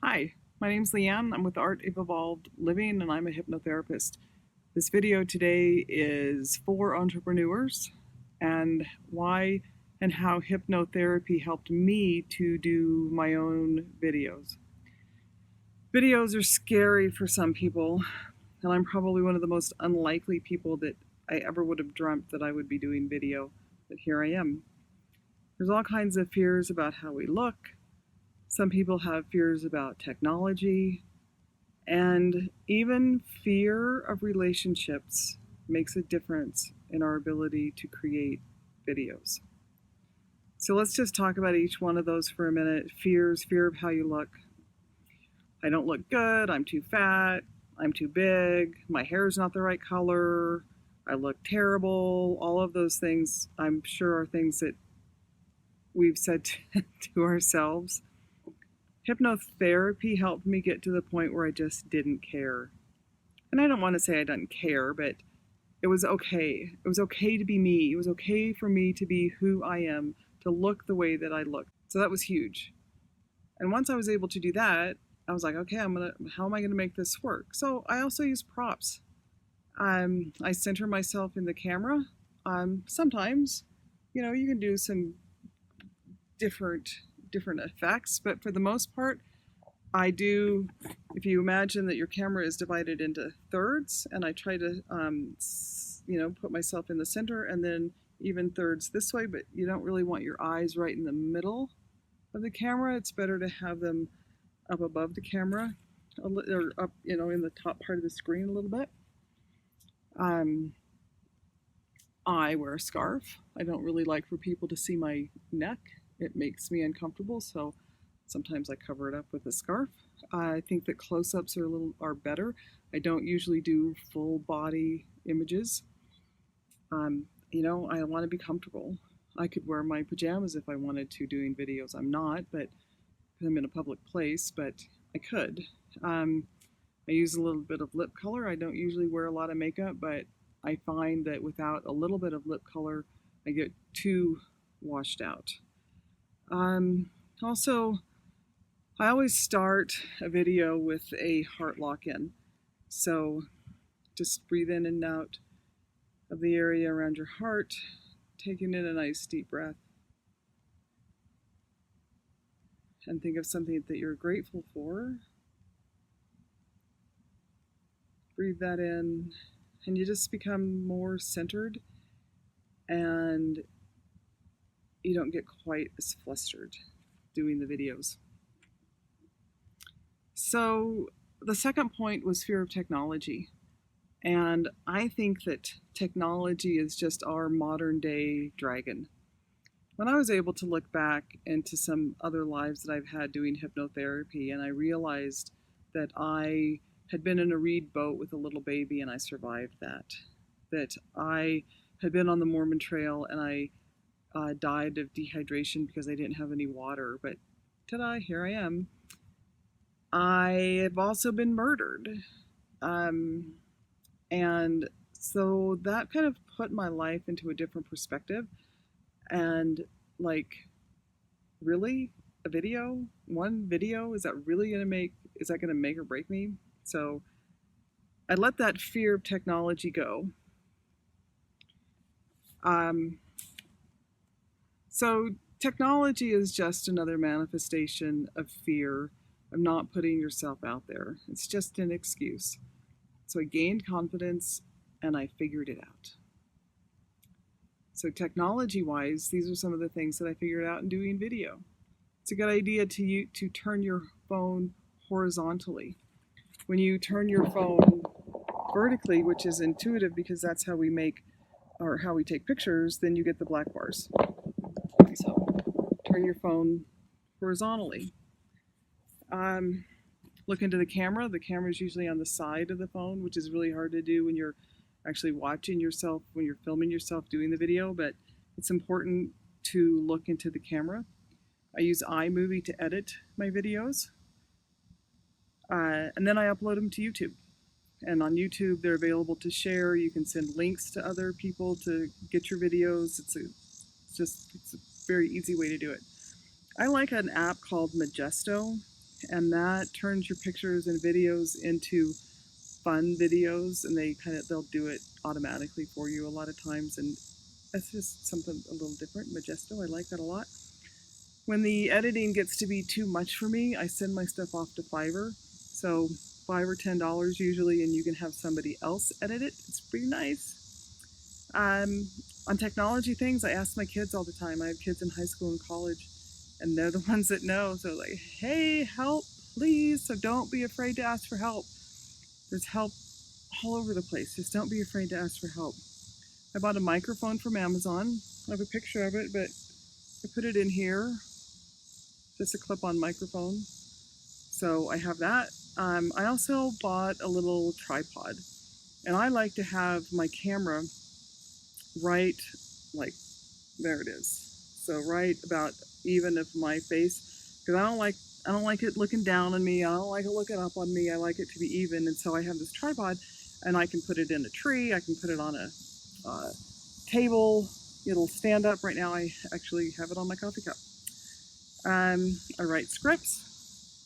Hi, my name's Leanne. I'm with the Art of Evolved Living and I'm a hypnotherapist. This video today is for entrepreneurs and why and how hypnotherapy helped me to do my own videos. Videos are scary for some people, and I'm probably one of the most unlikely people that I ever would have dreamt that I would be doing video, but here I am. There's all kinds of fears about how we look. Some people have fears about technology, and even fear of relationships makes a difference in our ability to create videos. So let's just talk about each one of those for a minute. Fears, fear of how you look. I don't look good, I'm too fat, I'm too big, my hair's not the right color, I look terrible. All of those things, I'm sure, are things that we've said to ourselves. Hypnotherapy helped me get to the point where I just didn't care. And I don't want to say I didn't care, but it was okay. It was okay to be me. It was okay for me to be who I am, to look the way that I look. So that was huge. And once I was able to do that, I was like, okay, how am I gonna make this work? So I also use props. I center myself in the camera. Sometimes, you can do some different effects, but for the most part, I do, if you imagine that your camera is divided into thirds, and I try to, put myself in the center, and then even thirds this way, but you don't really want your eyes right in the middle of the camera. It's better to have them up above the camera, or up, in the top part of the screen a little bit. I wear a scarf. I don't really like for people to see my neck. It makes me uncomfortable, so sometimes I cover it up with a scarf. I think that close-ups are better. I don't usually do full body images. I want to be comfortable. I could wear my pajamas if I wanted to doing videos. I'm not, but I'm in a public place, but I could. I use a little bit of lip color. I don't usually wear a lot of makeup, but I find that without a little bit of lip color, I get too washed out. Also, I always start a video with a heart lock-in. So just breathe in and out of the area around your heart, taking in a nice deep breath. And think of something that you're grateful for. Breathe that in, and you just become more centered, and you don't get quite as flustered doing the videos. So the second point was fear of technology. And I think that technology is just our modern day dragon. When I was able to look back into some other lives that I've had doing hypnotherapy, and I realized that I had been in a reed boat with a little baby and I survived that. That I had been on the Mormon Trail and I died of dehydration because I didn't have any water, but ta-da, here I am. I have also been murdered. And so that kind of put my life into a different perspective. And really? A video? One video? Is that gonna make or break me? So I let that fear of technology go. So technology is just another manifestation of fear of not putting yourself out there. It's just an excuse. So I gained confidence and I figured it out. So technology-wise, these are some of the things that I figured out in doing video. It's a good idea to turn your phone horizontally. When you turn your phone vertically, which is intuitive because that's how we take pictures, then you get the black bars. So turn your phone horizontally. Look into the camera. The camera is usually on the side of the phone, which is really hard to do when you're actually watching yourself, when you're filming yourself doing the video, but it's important to look into the camera. I use iMovie to edit my videos, and then I upload them to YouTube. And on YouTube, they're available to share. You can send links to other people to get your videos. It's a very easy way to do it. I like an app called Majesto. and that turns your pictures and videos into fun videos, and they'll do it automatically for you a lot of times, and that's just something a little different. Majesto, I like that a lot. When the editing gets to be too much for me, I send my stuff off to Fiverr. So $5 or $10 usually, and you can have somebody else edit it. It's pretty nice. On technology things, I ask my kids all the time. I have kids in high school and college, and they're the ones that know. So like, hey, help, please. So don't be afraid to ask for help. There's help all over the place. Just don't be afraid to ask for help. I bought a microphone from Amazon. I have a picture of it, but I put it in here. Just a clip-on microphone. So I have that. I also bought a little tripod, and I like to have my camera right, like, there it is. So right about even of my face, because I don't like it looking down on me. I don't like it looking up on me. I like it to be even, and so I have this tripod, and I can put it in a tree. I can put it on a table. It'll stand up. Right now, I actually have it on my coffee cup. I write scripts.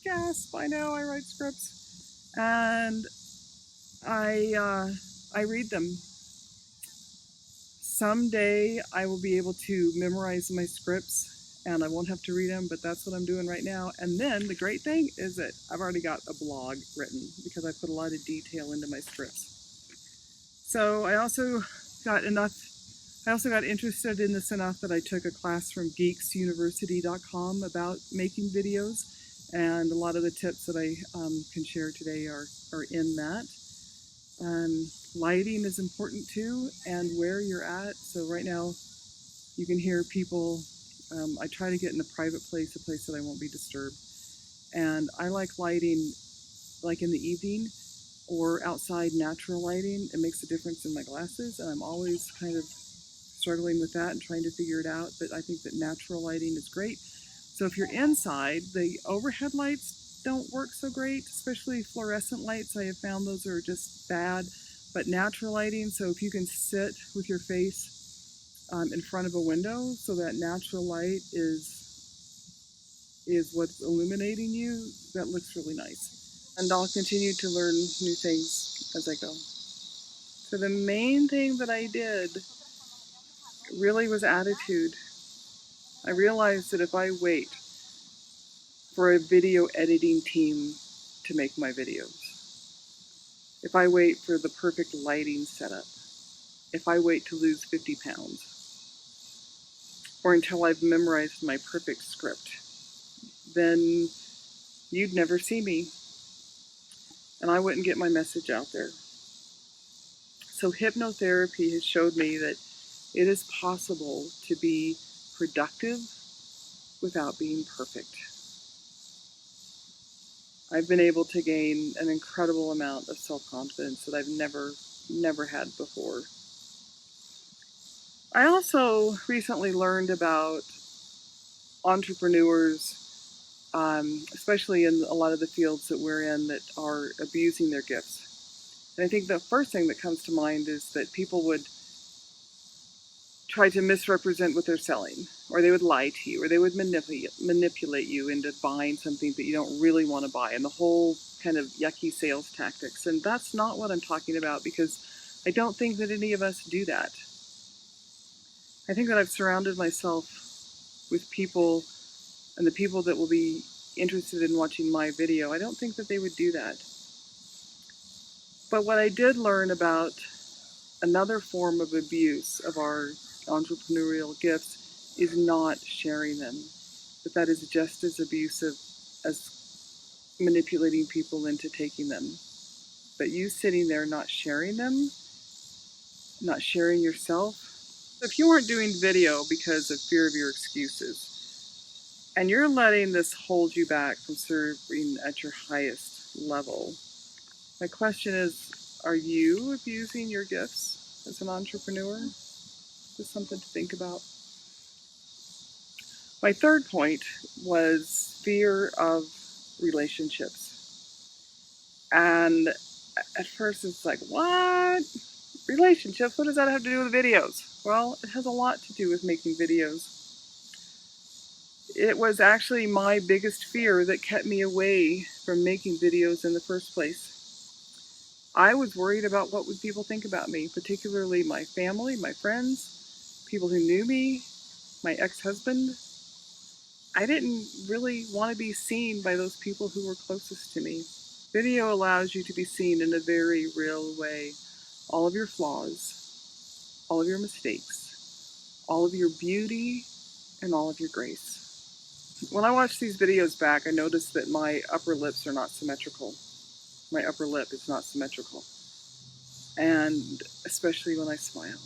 Yes, I know I write scripts, and I read them. Someday I will be able to memorize my scripts and I won't have to read them, but that's what I'm doing right now. And then the great thing is that I've already got a blog written because I put a lot of detail into my scripts. So I also got interested in this enough that I took a class from geeksuniversity.com about making videos, and a lot of the tips that I can share today are in that. Lighting is important too, and where you're at. So right now you can hear people. I try to get in a private place, a place that I won't be disturbed. And I like lighting like in the evening or outside natural lighting. It makes a difference in my glasses, and I'm always kind of struggling with that and trying to figure it out. But I think that natural lighting is great. So if you're inside, the overhead lights don't work so great, especially fluorescent lights. I have found those are just bad. But natural lighting, so if you can sit with your face in front of a window so that natural light is what's illuminating you, that looks really nice. And I'll continue to learn new things as I go. So the main thing that I did really was attitude. I realized that if I wait for a video editing team to make my videos, if I wait for the perfect lighting setup, if I wait to lose 50 pounds, or until I've memorized my perfect script, then you'd never see me, and I wouldn't get my message out there. So hypnotherapy has showed me that it is possible to be productive without being perfect. I've been able to gain an incredible amount of self-confidence that I've never had before. I also recently learned about entrepreneurs, especially in a lot of the fields that we're in, that are abusing their gifts. And I think the first thing that comes to mind is that people would try to misrepresent what they're selling, or they would lie to you, or they would manipulate you into buying something that you don't really want to buy, and the whole kind of yucky sales tactics. And that's not what I'm talking about, because I don't think that any of us do that. I think that I've surrounded myself with people, and the people that will be interested in watching my video, I don't think that they would do that. But what I did learn about another form of abuse of our entrepreneurial gifts is not sharing them. But that is just as abusive as manipulating people into taking them. But you sitting there not sharing them, not sharing yourself. If you aren't doing video because of fear of your excuses, and you're letting this hold you back from serving at your highest level, my question is, are you abusing your gifts as an entrepreneur? Just something to think about. My third point was fear of relationships. And at first it's like, what? Relationships? What does that have to do with videos? Well, it has a lot to do with making videos. It was actually my biggest fear that kept me away from making videos in the first place. I was worried about what would people think about me, particularly my family, my friends, people who knew me, my ex-husband. I didn't really want to be seen by those people who were closest to me. Video allows you to be seen in a very real way. All of your flaws, all of your mistakes, all of your beauty, and all of your grace. When I watch these videos back, I notice that my upper lips are not symmetrical. My upper lip is not symmetrical. And especially when I smile.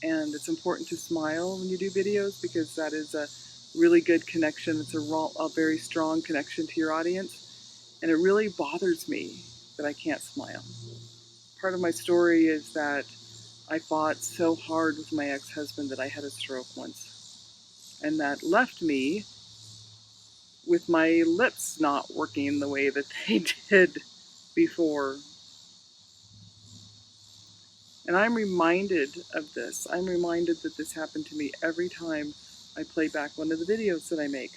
And it's important to smile when you do videos because that is a really good connection. It's a very strong connection to your audience. And it really bothers me that I can't smile. Part of my story is that I fought so hard with my ex-husband that I had a stroke once. And that left me with my lips not working the way that they did before. And I'm reminded of this. I'm reminded that this happened to me every time I play back one of the videos that I make.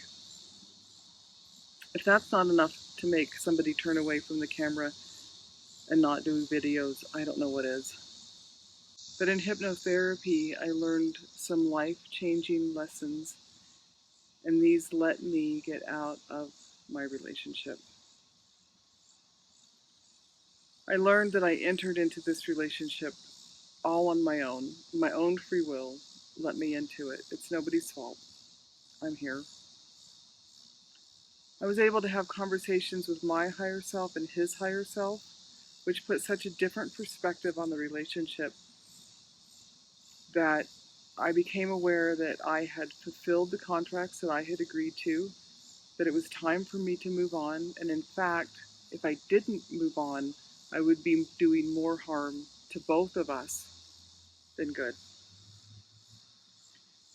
If that's not enough to make somebody turn away from the camera and not do videos, I don't know what is. But in hypnotherapy, I learned some life-changing lessons, and these let me get out of my relationship. I learned that I entered into this relationship all on my own free will let me into it. It's nobody's fault. I'm here. I was able to have conversations with my higher self and his higher self, which put such a different perspective on the relationship that I became aware that I had fulfilled the contracts that I had agreed to, that it was time for me to move on. And in fact, if I didn't move on, I would be doing more harm to both of us than good.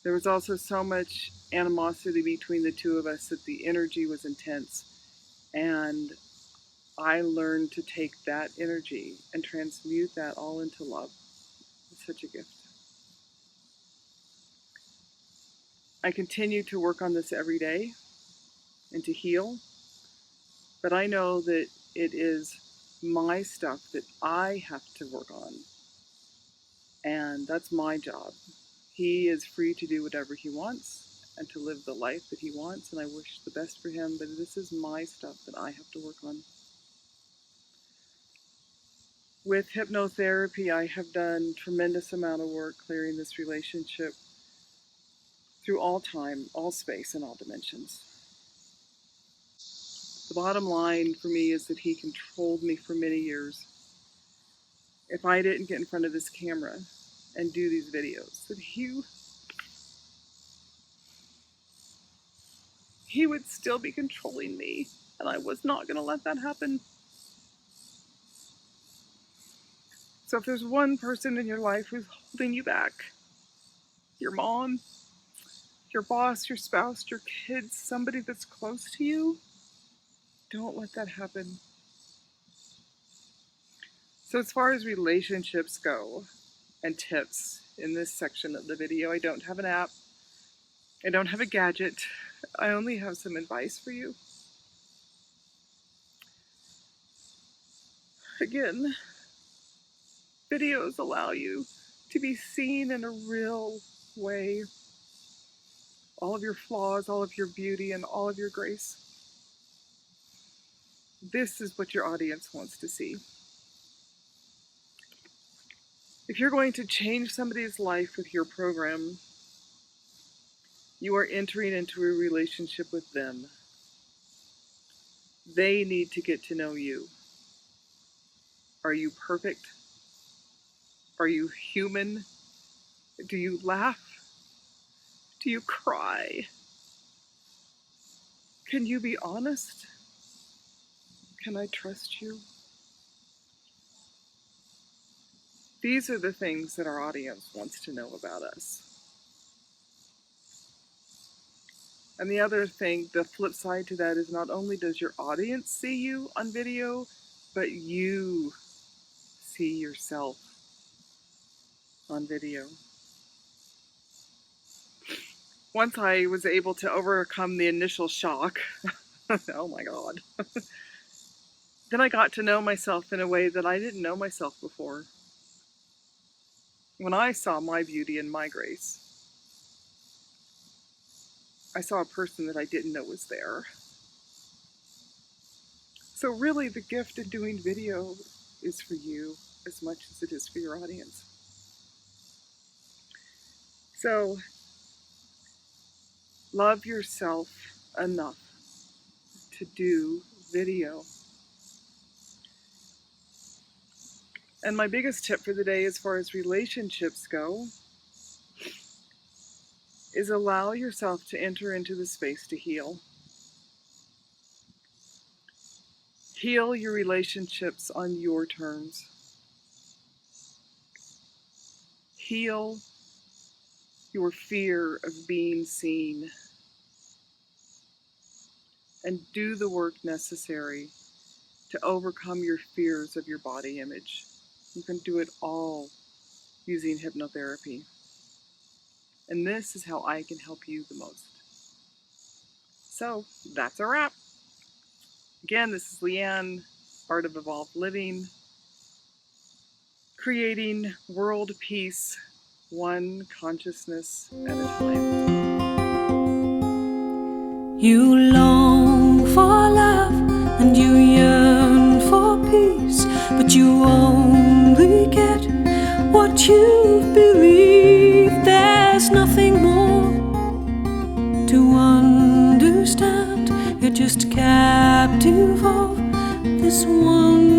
There was also so much animosity between the two of us that the energy was intense. And I learned to take that energy and transmute that all into love. It's such a gift. I continue to work on this every day and to heal, but I know that it is my stuff that I have to work on, and that's my job. He is free to do whatever he wants and to live the life that he wants, and I wish the best for him, but this is my stuff that I have to work on. With hypnotherapy, I have done tremendous amount of work clearing this relationship through all time, all space, and all dimensions. The bottom line for me is that he controlled me for many years. If I didn't get in front of this camera and do these videos, that he would still be controlling me, and I was not going to let that happen. So if there's one person in your life who's holding you back, your mom, your boss, your spouse, your kids, somebody that's close to you, don't let that happen. So as far as relationships go and tips in this section of the video, I don't have an app. I don't have a gadget. I only have some advice for you. Again, videos allow you to be seen in a real way. All of your flaws, all of your beauty, and all of your grace. This is what your audience wants to see. If you're going to change somebody's life with your program, you are entering into a relationship with them. They need to get to know you. Are you perfect? Are you human? Do you laugh? Do you cry? Can you be honest? Can I trust you? These are the things that our audience wants to know about us. And the other thing, the flip side to that is not only does your audience see you on video, but you see yourself on video. once I was able to overcome the initial shock, oh my God, then I got to know myself in a way that I didn't know myself before. When I saw my beauty and my grace, I saw a person that I didn't know was there. So really, the gift of doing video is for you as much as it is for your audience. So love yourself enough to do video. And my biggest tip for the day as far as relationships go is allow yourself to enter into the space to heal. Heal your relationships on your terms. Heal your fear of being seen. And do the work necessary to overcome your fears of your body image. You can do it all using hypnotherapy. And this is how I can help you the most. So that's a wrap. Again, this is Leanne, Art of Evolved Living, creating world peace, one consciousness at a time. You long for love and you yearn for peace, but you only get what you believe. There's nothing more to understand. You're just captive of this wonderland.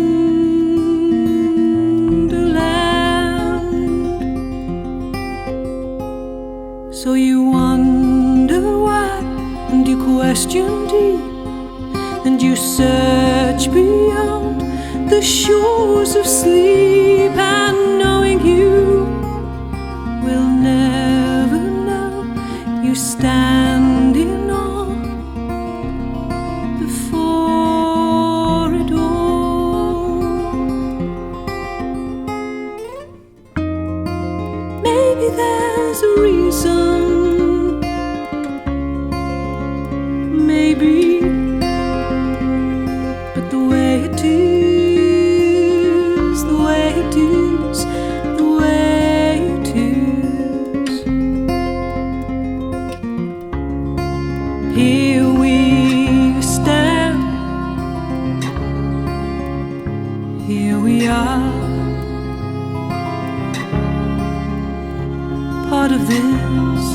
So you wonder why, and you question deep, and you search beyond the shores of sleep, and knowing you will never know, you stand in awe before it all. Maybe there's a reason, maybe, but the way it is, the way it is, the way it is. Here we stand, here we are, part of this